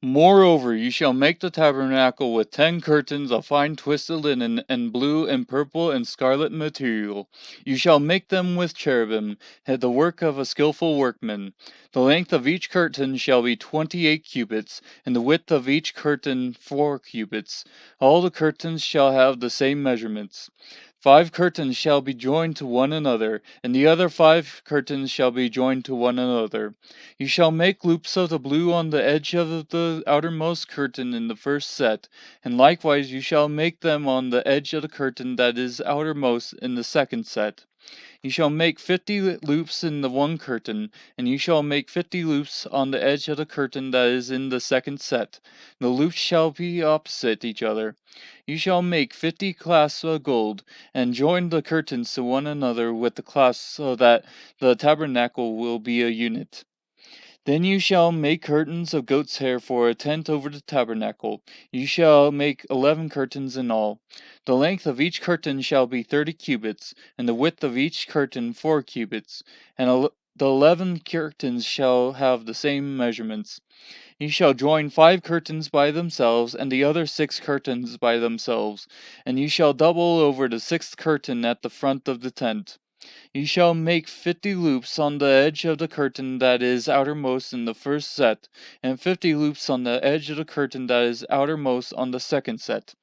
Moreover, you shall make the tabernacle with 10 curtains of fine twisted linen and blue and purple and scarlet material. You shall make them with cherubim, the work of a skillful workman. The length of each curtain shall be 28 cubits, and the width of each curtain 4 cubits. All the curtains shall have the same measurements. 5 curtains shall be joined to one another, and the other 5 curtains shall be joined to one another. You shall make loops of the blue on the edge of the outermost curtain in the first set, and likewise you shall make them on the edge of the curtain that is outermost in the second set. You shall make 50 loops in the one curtain, and you shall make 50 loops on the edge of the curtain that is in the second set. The loops shall be opposite each other. You shall make 50 clasps of gold, and join the curtains to one another with the clasps so that the tabernacle will be a unit. Then you shall make curtains of goat's hair for a tent over the tabernacle. You shall make 11 curtains in all. The length of each curtain shall be 30 cubits, and the width of each curtain 4 cubits, and the 11 curtains shall have the same measurements. You shall join 5 curtains by themselves, and the other 6 curtains by themselves, and you shall double over the 6th curtain at the front of the tent. You shall make 50 loops on the edge of the curtain that is outermost in the first set, and 50 loops on the edge of the curtain that is outermost on the second set.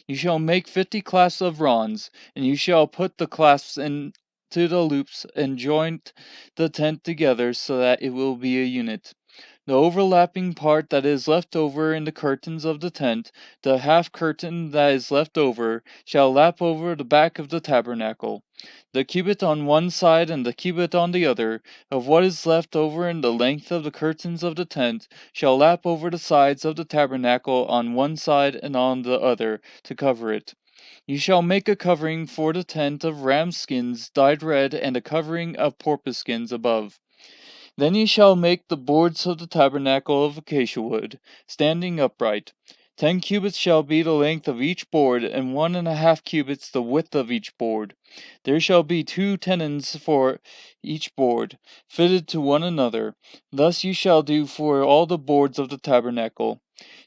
You shall make 50 clasps of bronze, and you shall put the clasps into the loops and join the tent together so that it will be a unit. The overlapping part that is left over in the curtains of the tent, the half curtain that is left over, shall lap over the back of the tabernacle. The cubit on one side and the cubit on the other, of what is left over in the length of the curtains of the tent, shall lap over the sides of the tabernacle on one side and on the other, to cover it. You shall make a covering for the tent of ram skins dyed red, and a covering of porpoise skins above. Then ye shall make the boards of the tabernacle of acacia wood, standing upright. 10 cubits shall be the length of each board, and 1½ cubits the width of each board. There shall be 2 tenons for each board, fitted to one another. Thus you shall do for all the boards of the tabernacle.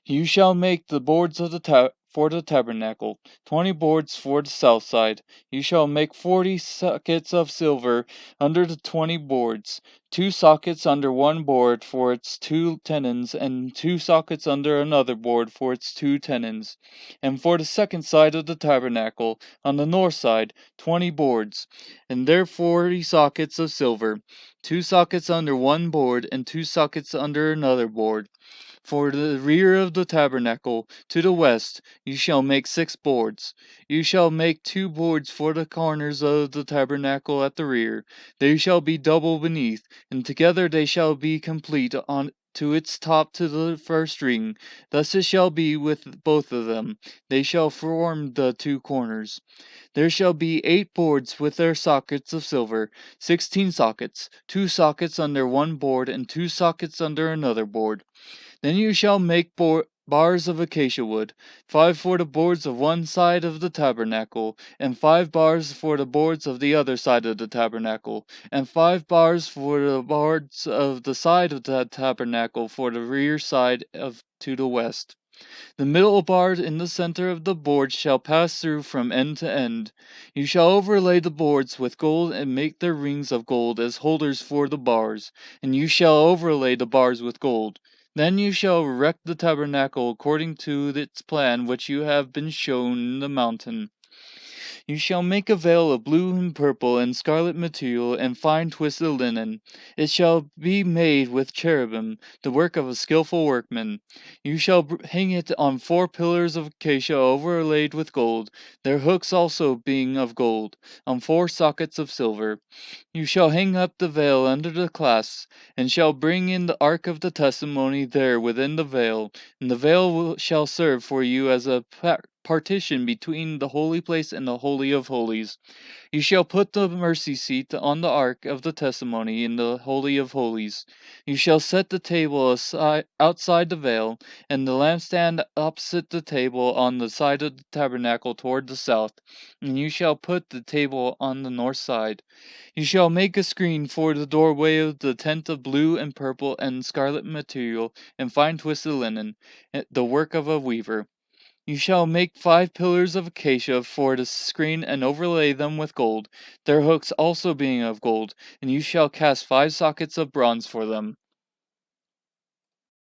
You shall make the boards of for the tabernacle, 20 boards for the south side. You shall make 40 sockets of silver under the 20 boards, 2 sockets under one board for its 2 tenons, and 2 sockets under another board for its 2 tenons. And for the second side of the tabernacle, on the north side, 20 boards, and there 40 sockets of silver, 2 sockets under one board, and 2 sockets under another board. For the rear of the tabernacle, to the west, you shall make 6 boards. You shall make 2 boards for the corners of the tabernacle at the rear. They shall be double beneath, and together they shall be complete on to its top to the first ring. Thus it shall be with both of them. They shall form the 2 corners. There shall be 8 boards with their sockets of silver, 16 sockets, 2 sockets under one board, and 2 sockets under another board. Then you shall make bars of acacia wood, 5 for the boards of one side of the tabernacle, and 5 bars for the boards of the other side of the tabernacle, and 5 bars for the boards of the side of the tabernacle for the rear side of to the west. The middle bar in the center of the board shall pass through from end to end. You shall overlay the boards with gold and make their rings of gold as holders for the bars, and you shall overlay the bars with gold. Then you shall erect the tabernacle according to its plan which you have been shown in the mountain. You shall make a veil of blue and purple and scarlet material and fine twisted linen. It shall be made with cherubim, the work of a skillful workman. You shall hang it on 4 pillars of acacia overlaid with gold, their hooks also being of gold, on 4 sockets of silver. You shall hang up the veil under the clasps, and shall bring in the ark of the testimony there within the veil, and the veil shall serve for you as a partition between the holy place and the Holy of Holies. You shall put the mercy seat on the ark of the testimony in the Holy of Holies. You shall set the table outside the veil, and the lampstand opposite the table on the side of the tabernacle toward the south, and you shall put the table on the north side. You shall make a screen for the doorway of the tent of blue and purple and scarlet material and fine twisted linen, the work of a weaver. You shall make 5 pillars of acacia for the screen and overlay them with gold, their hooks also being of gold, and you shall cast 5 sockets of bronze for them.